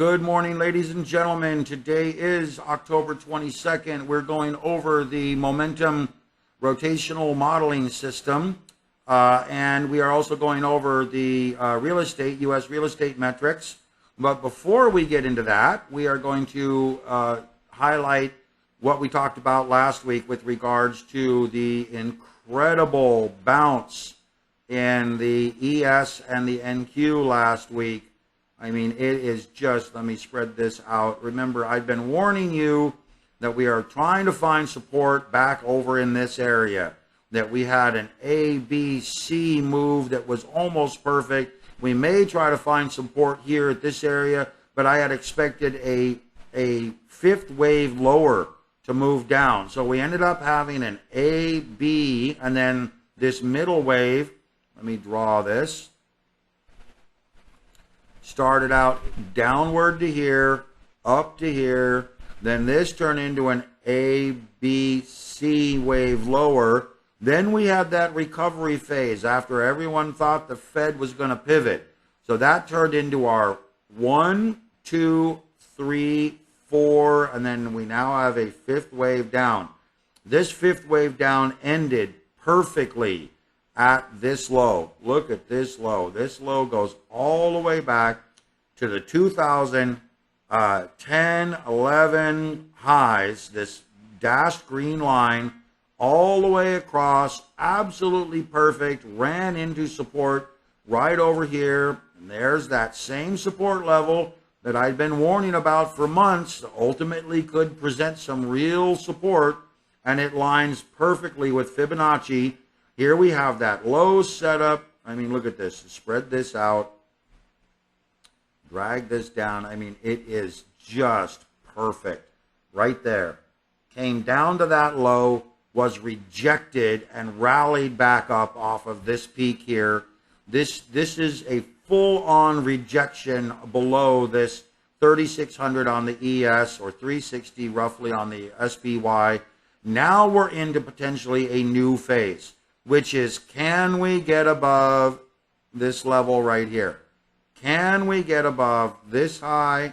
Good morning, ladies and gentlemen. Today is October 22nd. We're going over the momentum rotational modeling system, and we are also going over the U.S. real estate metrics. But before we get into that, we are going to highlight what we talked about last week with regards to the incredible bounce in the ES and the NQ last week. I mean, it is just, let me spread this out. Remember, I've been warning you that we are trying to find support back over in this area, that we had an A, B, C move that was almost perfect. We may try to find support here at this area, but I had expected a fifth wave lower to move down. So we ended up having an A, B, and then this middle wave. Let me draw this. Started out downward to here, up to here, then this turned into an A, B, C wave lower. Then we had that recovery phase after everyone thought the Fed was going to pivot. So that turned into our 1, 2, 3, 4, and then we now have a fifth wave down. This fifth wave down ended perfectly at this low. Look at this low. This low goes all the way back to the 2010, 11 highs, this dashed green line, all the way across, absolutely perfect, ran into support right over here. And there's that same support level that I'd been warning about for months, ultimately could present some real support, and it lines perfectly with Fibonacci. Here we have that low setup. I mean, look at this. Spread this out. Drag this down. I mean, it is just perfect right there. Came down to that low, was rejected, and rallied back up off of this peak here. This is a full-on rejection below this 3,600 on the ES or 360 roughly on the SPY. Now we're into potentially a new phase, which is, can we get above this level right here? Can we get above this high?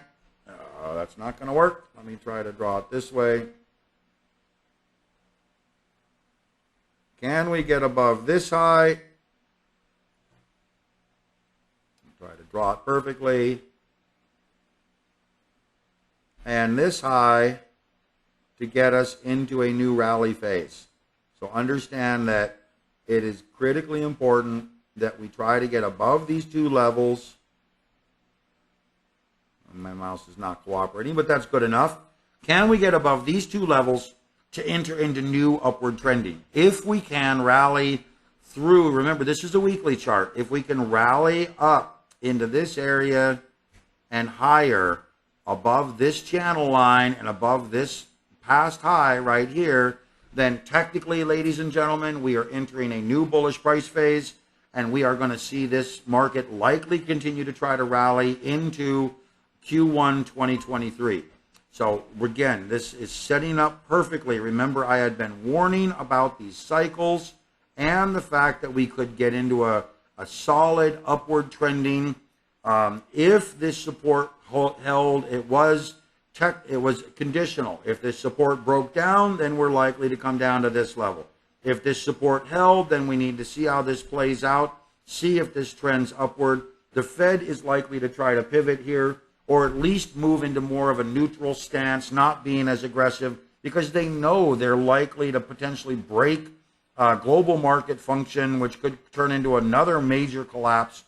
That's not going to work. Let me try to draw it this way. Can we get above this high? Try to draw it perfectly. And this high to get us into a new rally phase. So understand that it is critically important that we try to get above these two levels. My mouse is not cooperating, but that's good enough. Can we get above these two levels to enter into new upward trending? If we can rally through, remember this is a weekly chart, if we can rally up into this area and higher above this channel line and above this past high right here, then technically, ladies and gentlemen, we are entering a new bullish price phase, and we are going to see this market likely continue to try to rally into Q1 2023. So again, this is setting up perfectly. Remember, I had been warning about these cycles and the fact that we could get into a solid upward trending. If this support held, it was conditional. If this support broke down, then we're likely to come down to this level. If this support held, then we need to see how this plays out, see if this trends upward. The Fed is likely to try to pivot here, or at least move into more of a neutral stance, not being as aggressive, because they know they're likely to potentially break global market function, which could turn into another major collapse.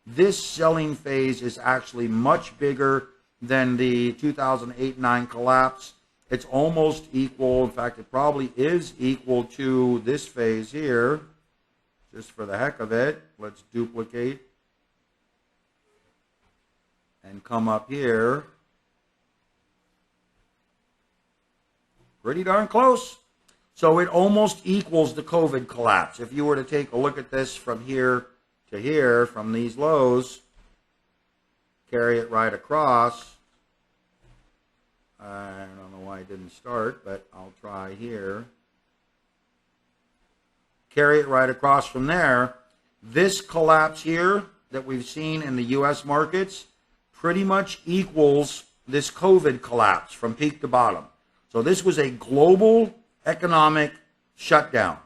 This selling phase is actually much bigger than the 2008-9 collapse. It's almost equal. In fact, it probably is equal to this phase here. Just for the heck of it, let's duplicate and come up here. Pretty darn close. So it almost equals the COVID collapse. If you were to take a look at this from here to here, from these lows, carry it right across. I don't know why it didn't start, but I'll try here. Carry it right across from there. This collapse here that we've seen in the U.S. markets pretty much equals this COVID collapse from peak to bottom. So this was a global economic shutdown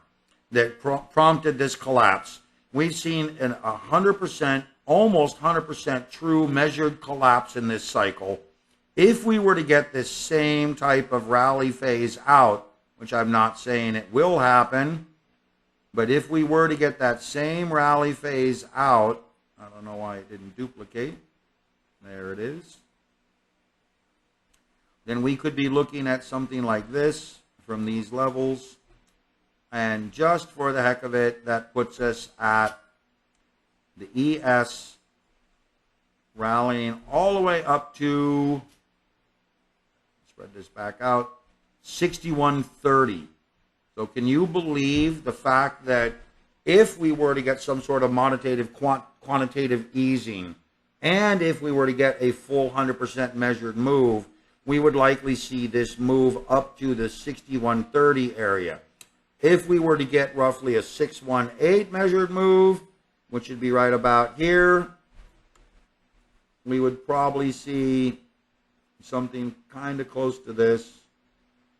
that prompted this collapse. We've seen an 100%, almost 100% true measured collapse in this cycle. If we were to get this same type of rally phase out, which I'm not saying it will happen, but if we were to get that same rally phase out, I don't know why it didn't duplicate. There it is. Then we could be looking at something like this from these levels. And just for the heck of it, that puts us at the ES rallying all the way up to, spread this back out, 6130. So can you believe the fact that if we were to get some sort of quantitative easing, and if we were to get a full 100% measured move, we would likely see this move up to the 6130 area. If we were to get roughly a 618 measured move, which would be right about here, we would probably see something kind of close to this,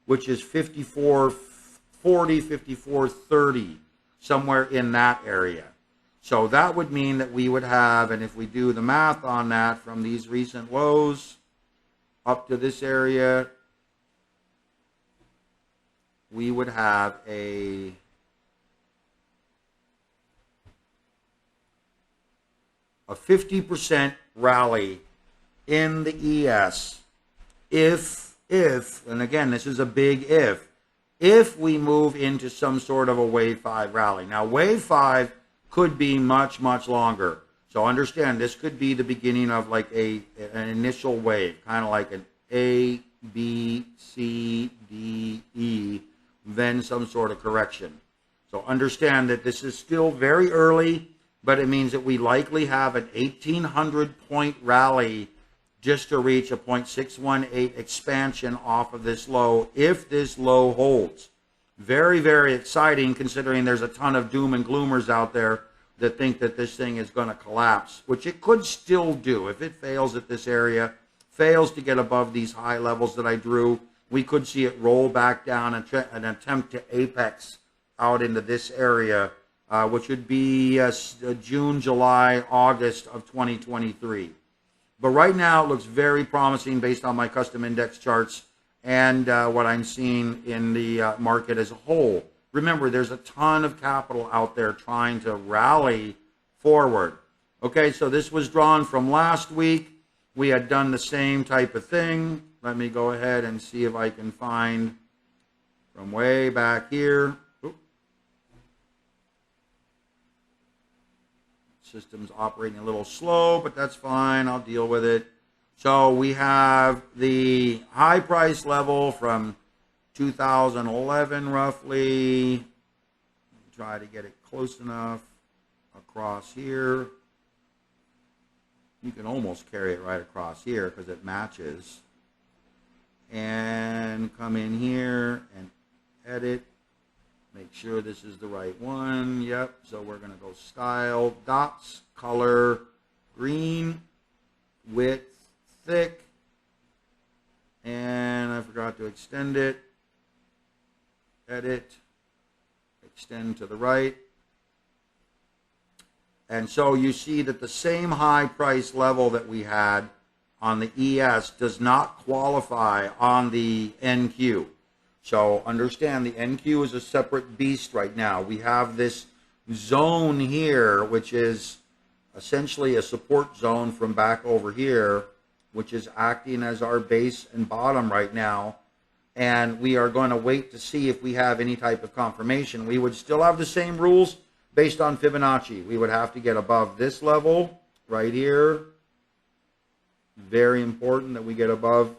which is 5440, 5430, somewhere in that area. So that would mean that we would have, and if we do the math on that from these recent lows up to this area, we would have a a 50% rally in the ES if, and again, this is a big if we move into some sort of a wave 5 rally. Now, wave 5 could be much, much longer. So understand, this could be the beginning of like an initial wave, kind of like an A, B, C, D, E, then some sort of correction. So understand that this is still very early, but it means that we likely have an 1,800 point rally just to reach a 0.618 expansion off of this low if this low holds. Very, very exciting considering there's a ton of doom and gloomers out there that think that this thing is going to collapse, which it could still do. If it fails at this area, fails to get above these high levels that I drew, we could see it roll back down and attempt to apex out into this area, which would be June, July, August of 2023. But right now it looks very promising based on my custom index charts and what I'm seeing in the market as a whole. Remember, there's a ton of capital out there trying to rally forward. Okay, so this was drawn from last week. We had done the same type of thing. Let me go ahead and see if I can find from way back here. System's operating a little slow, but that's fine. I'll deal with it. So we have the high price level from 2011 roughly. Try to get it close enough across here. You can almost carry it right across here because it matches. And come in here and edit. Make sure this is the right one. Yep. So we're going to go style, dots, color, green, width, thick. And I forgot to extend it. Edit. Extend to the right. And so you see that the same high price level that we had on the ES does not qualify on the NQ. So understand the NQ is a separate beast right now. We have this zone here, which is essentially a support zone from back over here, which is acting as our base and bottom right now. And we are going to wait to see if we have any type of confirmation. We would still have the same rules based on Fibonacci. We would have to get above this level right here. Very important that we get above.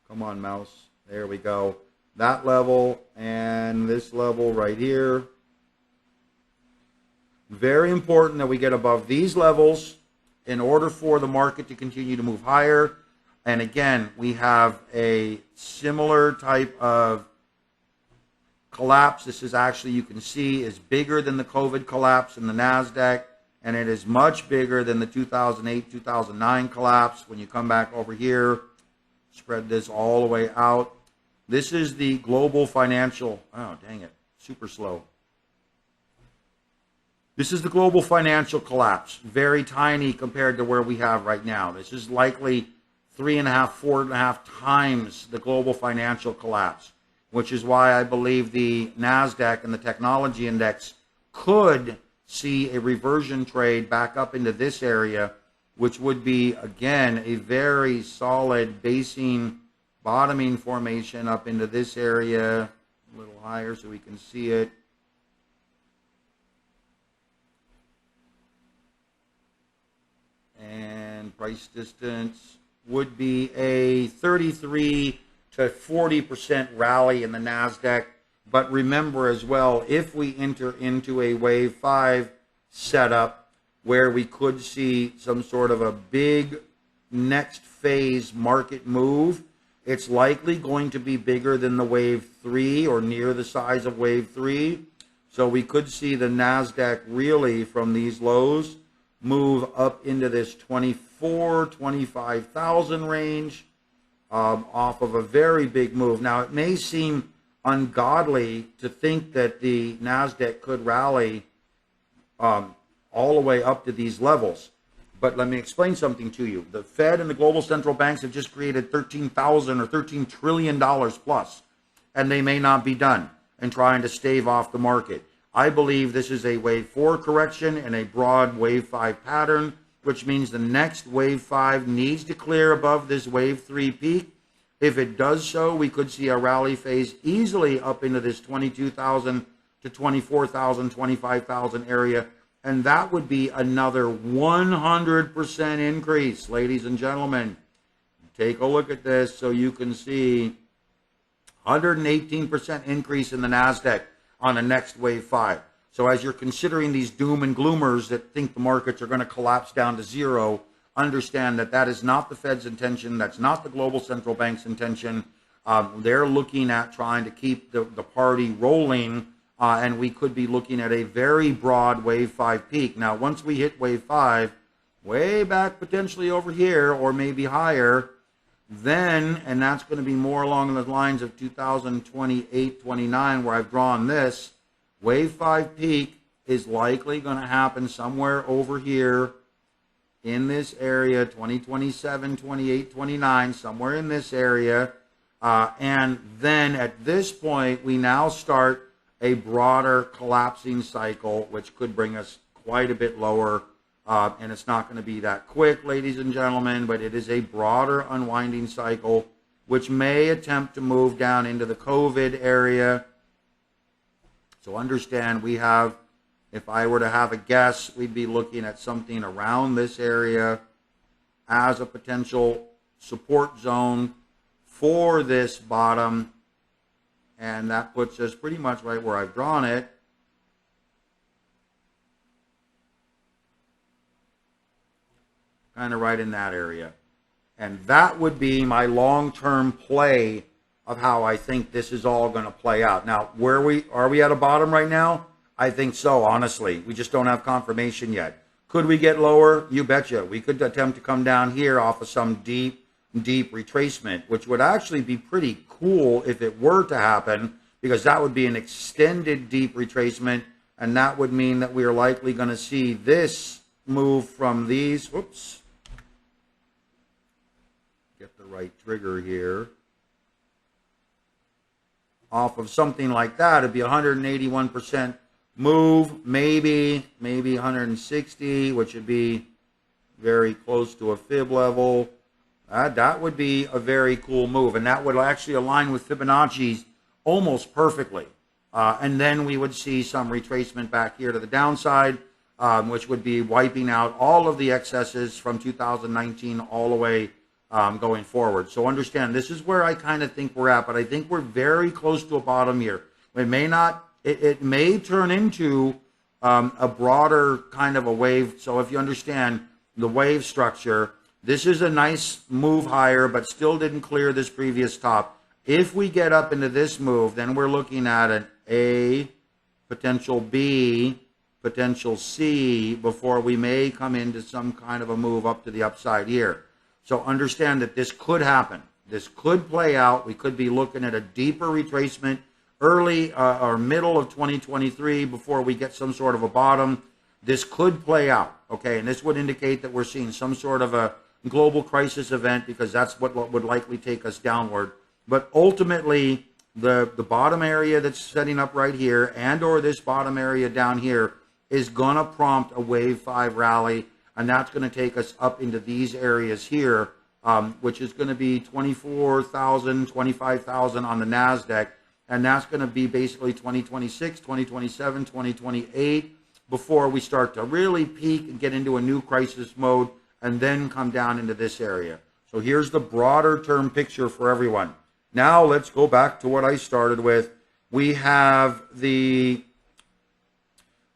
Come on, mouse. There we go. That level and this level right here. Very important that we get above these levels in order for the market to continue to move higher. And again, we have a similar type of collapse. This is actually, you can see, is bigger than the COVID collapse in the NASDAQ. and it is much bigger than the 2008, 2009 collapse. When you come back over here, spread this all the way out. This is the global financial, oh, dang it, super slow. This is the global financial collapse, very tiny compared to where we have right now. This is likely 3.5, 4.5 times the global financial collapse, which is why I believe the NASDAQ and the technology index could see a reversion trade back up into this area, which would be, again, a very solid basing, bottoming formation up into this area, a little higher so we can see it. And price distance would be a 33 to 40% rally in the NASDAQ. But remember as well, if we enter into a wave 5 setup where we could see some sort of a big next phase market move, it's likely going to be bigger than the wave 3 or near the size of wave 3. So we could see the NASDAQ really from these lows move up into this 24, 25,000 range off of a very big move. Now, it may seem ungodly to think that the NASDAQ could rally all the way up to these levels. But let me explain something to you. The Fed and the global central banks have just created $13,000 or $13 trillion plus, and they may not be done in trying to stave off the market. I believe this is a wave 4 correction and a broad wave 5 pattern, which means the next wave 5 needs to clear above this wave 3 peak. If it does so, we could see a rally phase easily up into this 22,000 to 24,000, 25,000 area. And that would be another 100% increase, ladies and gentlemen. Take a look at this so you can see 118% increase in the NASDAQ on the next wave 5. So as you're considering these doom and gloomers that think the markets are going to collapse down to zero, understand that that is not the Fed's intention. That's not the global central bank's intention. They're looking at trying to keep the party rolling, and we could be looking at a very broad wave 5 peak. Now, once we hit wave 5, way back potentially over here or maybe higher, then, and that's going to be more along the lines of 2028, 29, where I've drawn this, wave 5 peak is likely going to happen somewhere over here in this area, 2027, 28, 29, somewhere in this area. And then at this point, we now start a broader collapsing cycle, which could bring us quite a bit lower. And it's not going to be that quick, ladies and gentlemen, but it is a broader unwinding cycle, which may attempt to move down into the COVID area. So understand we have, if I were to have a guess, we'd be looking at something around this area as a potential support zone for this bottom. And that puts us pretty much right where I've drawn it. Kind of right in that area. And that would be my long-term play of how I think this is all going to play out. Now, are we at a bottom right now? I think so, honestly. We just don't have confirmation yet. Could we get lower? You betcha. We could attempt to come down here off of some deep retracement, which would actually be pretty cool if it were to happen, because that would be an extended deep retracement, and that would mean that we are likely going to see this move from these, whoops, get the right trigger here, off of something like that. It'd be 181% move, maybe 160, which would be very close to a fib level. That would be a very cool move, and that would actually align with Fibonacci's almost perfectly. And then we would see some retracement back here to the downside, which would be wiping out all of the excesses from 2019 all the way going forward. So understand, this is where I kind of think we're at, but I think we're very close to a bottom here. It may not, it may turn into a broader kind of a wave. So if you understand the wave structure, this is a nice move higher, but still didn't clear this previous top. If we get up into this move, then we're looking at an A, potential B, potential C before we may come into some kind of a move up to the upside here. So understand that this could happen. This could play out. We could be looking at a deeper retracement early or middle of 2023 before we get some sort of a bottom. This could play out, okay? And this would indicate that we're seeing some sort of a global crisis event, because that's what would likely take us downward. But ultimately, the bottom area that's setting up right here and or this bottom area down here is going to prompt a wave 5 rally, and that's going to take us up into these areas here, which is going to be 24,000, 25,000 on the NASDAQ, and that's going to be basically 2026, 2027, 2028 before we start to really peak and get into a new crisis mode and then come down into this area. So here's the broader term picture for everyone. Now let's go back to what I started with. We have the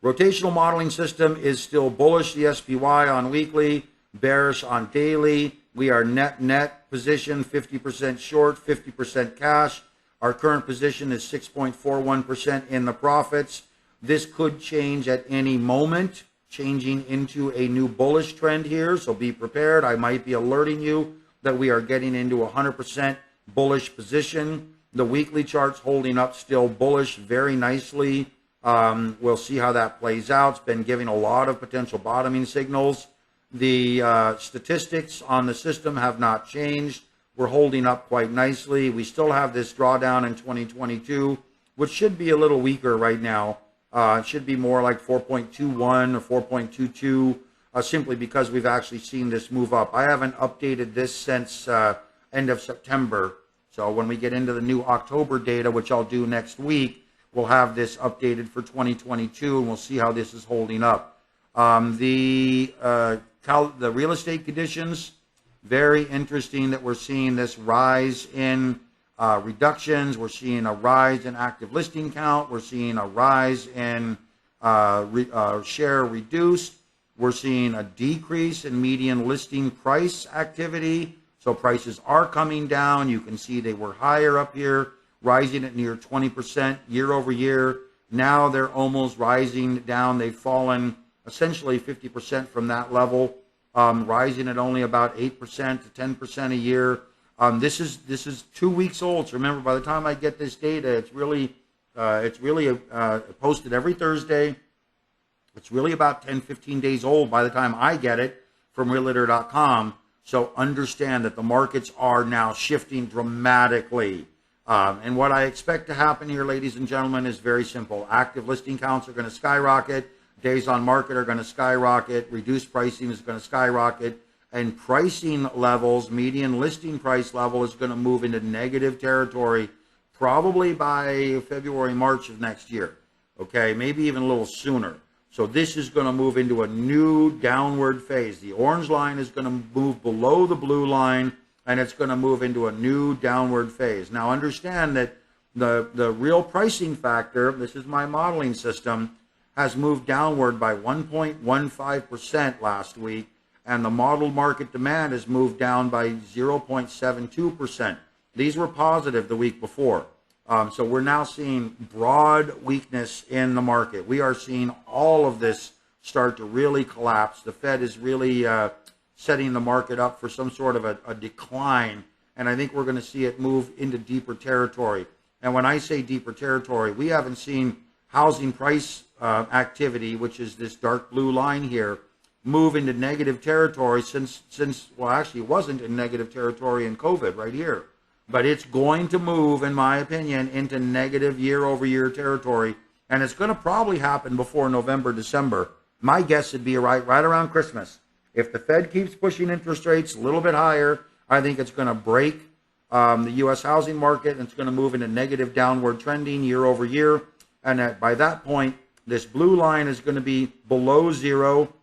rotational modeling system is still bullish, the SPY on weekly, bearish on daily. We are net position, 50% short, 50% cash. Our current position is 6.41% in the profits. This could change at any moment, changing into a new bullish trend here. So be prepared. I might be alerting you that we are getting into 100% bullish position. The weekly chart's holding up still bullish very nicely. We'll see how that plays out. It's been giving a lot of potential bottoming signals. The statistics on the system have not changed. We're holding up quite nicely. We still have this drawdown in 2022, which should be a little weaker right now. It should be more like 4.21 or 4.22, simply because we've actually seen this move up. I haven't updated this since end of September. So when we get into the new October data, which I'll do next week, we'll have this updated for 2022, and we'll see how this is holding up. The real estate conditions, very interesting that we're seeing this rise in reductions. We're seeing a rise in active listing count. We're seeing a rise in share reduced. We're seeing a decrease in median listing price activity. So prices are coming down. You can see they were higher up here, rising at near 20% year over year. Now they're almost rising down. They've fallen essentially 50% from that level, rising at only about 8% to 10% a year. This is 2 weeks old. So remember, by the time I get this data, it's really posted every Thursday. It's really about 10, 15 days old by the time I get it from realtor.com. So understand that the markets are now shifting dramatically. And what I expect to happen here, ladies and gentlemen, is very simple. Active listing counts are going to skyrocket. Days on market are going to skyrocket. Reduced pricing is going to skyrocket. And pricing levels, median listing price level, is going to move into negative territory probably by February, March of next year. Okay, maybe even a little sooner. So this is going to move into a new downward phase. The orange line is going to move below the blue line, and it's going to move into a new downward phase. Now understand that the real pricing factor, this is my modeling system, has moved downward by 1.15% last week, and the modeled market demand has moved down by 0.72%. These were positive the week before. So we're now seeing broad weakness in the market. We are seeing all of this start to really collapse. The Fed is really setting the market up for some sort of a decline, and I think we're going to see it move into deeper territory. And when I say deeper territory, we haven't seen housing price activity, which is this dark blue line here, move into negative territory since well, actually it wasn't in negative territory in COVID right here. But it's going to move, in my opinion, into negative year-over-year territory, and it's going to probably happen before November, December. My guess would be right around Christmas. If the Fed keeps pushing interest rates a little bit higher, I think it's going to break the U.S. housing market, and it's going to move into negative downward trending year-over-year. And by that point, this blue line is going to be below zero,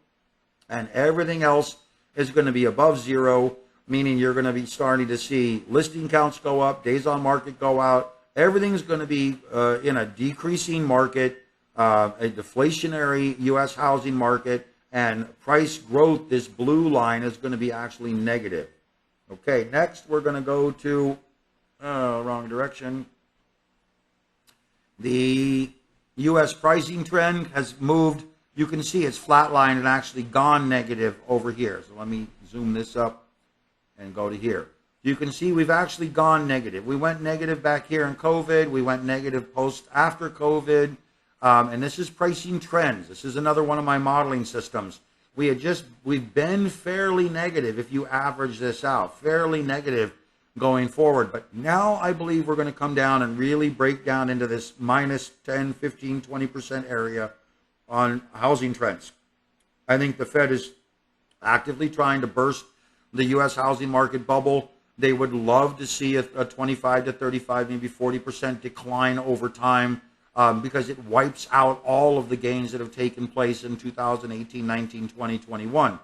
and everything else is going to be above zero, meaning you're going to be starting to see listing counts go up, days on market go out. Everything's going to be in a decreasing market, a deflationary U.S. housing market, and price growth, this blue line, is going to be actually negative. Okay, next we're going to go to, wrong direction. The U.S. pricing trend has moved you can see it's flatlined and actually gone negative over here. So let me zoom this up and go to here. You can see we've actually gone negative. We went negative back here in COVID. We went negative after COVID. And this is pricing trends. This is another one of my modeling systems. We've been fairly negative if you average this out, fairly negative going forward. But now I believe we're going to come down and really break down into this minus 10, 15, 20% area on housing trends. I think the Fed is actively trying to burst the U.S. housing market bubble. They would love to see a 25 to 35, maybe 40% decline over time because it wipes out all of the gains that have taken place in 2018, 19, 20, 21.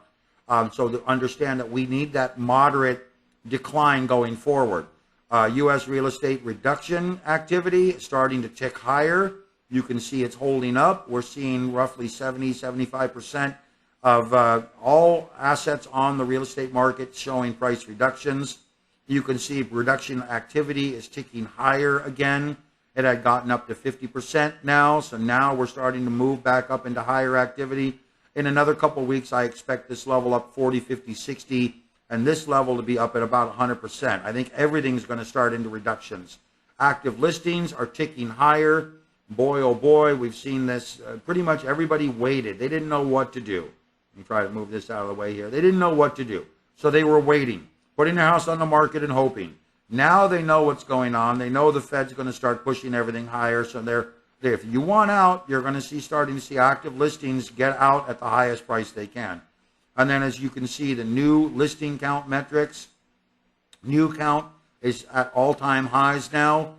So to understand that we need that moderate decline going forward. U.S. real estate reduction activity starting to tick higher. You can see it's holding up. We're seeing roughly 70, 75% of all assets on the real estate market showing price reductions. You can see reduction activity is ticking higher again. It had gotten up to 50% now, so now we're starting to move back up into higher activity. In another couple of weeks, I expect this level up 40, 50, 60, and this level to be up at about 100%. I think everything's going to start into reductions. Active listings are ticking higher. Boy, oh boy, we've seen this. Pretty much everybody waited. They didn't know what to do. Let me try to move this out of the way here. They didn't know what to do, so they were waiting, putting their house on the market and hoping. Now they know what's going on. They know the Fed's going to start pushing everything higher. So if you want out, you're going to starting to see active listings get out at the highest price they can. And then as you can see, the new listing count metrics, new count is at all-time highs now.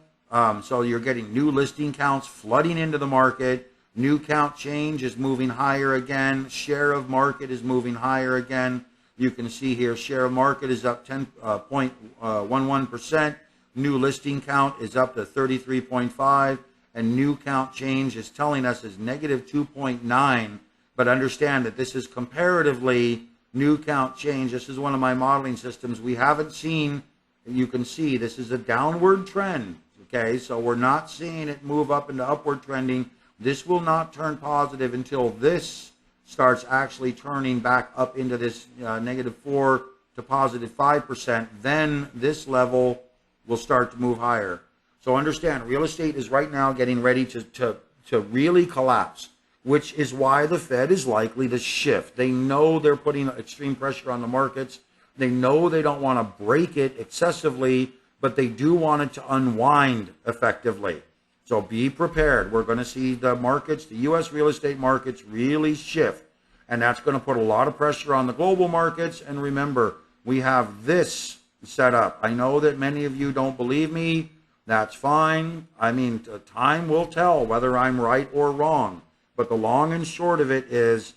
So you're getting new listing counts flooding into the market. New count change is moving higher again. Share of market is moving higher again. You can see here, share of market is up 10.11%. New listing count is up to 33.5, and new count change is telling us is negative 2.9. But understand that this is comparatively new count change. This is one of my modeling systems. We haven't seen, you can see this is a downward trend. Okay, so we're not seeing it move up into upward trending. This will not turn positive until this starts actually turning back up into this negative 4 to positive 5%, then this level will start to move higher. So understand, real estate is right now getting ready to really collapse, which is why the Fed is likely to shift. They know they're putting extreme pressure on the markets. They know they don't want to break it excessively, but they do want it to unwind effectively. So be prepared. We're going to see the markets, the U.S. real estate markets really shift. And that's going to put a lot of pressure on the global markets. And remember, we have this set up. I know that many of you don't believe me. That's fine. I mean, time will tell whether I'm right or wrong. But the long and short of it is,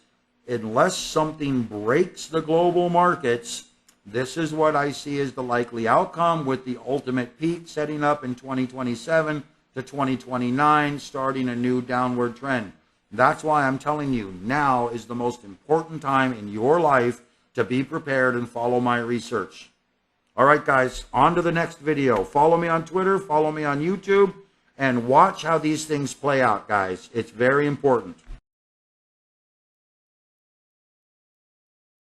unless something breaks the global markets, this is what I see as the likely outcome, with the ultimate peak setting up in 2027 to 2029, starting a new downward trend. That's why I'm telling you, now is the most important time in your life to be prepared and follow my research. All right, guys, on to the next video. Follow me on Twitter, follow me on YouTube, and watch how these things play out, guys. It's very important.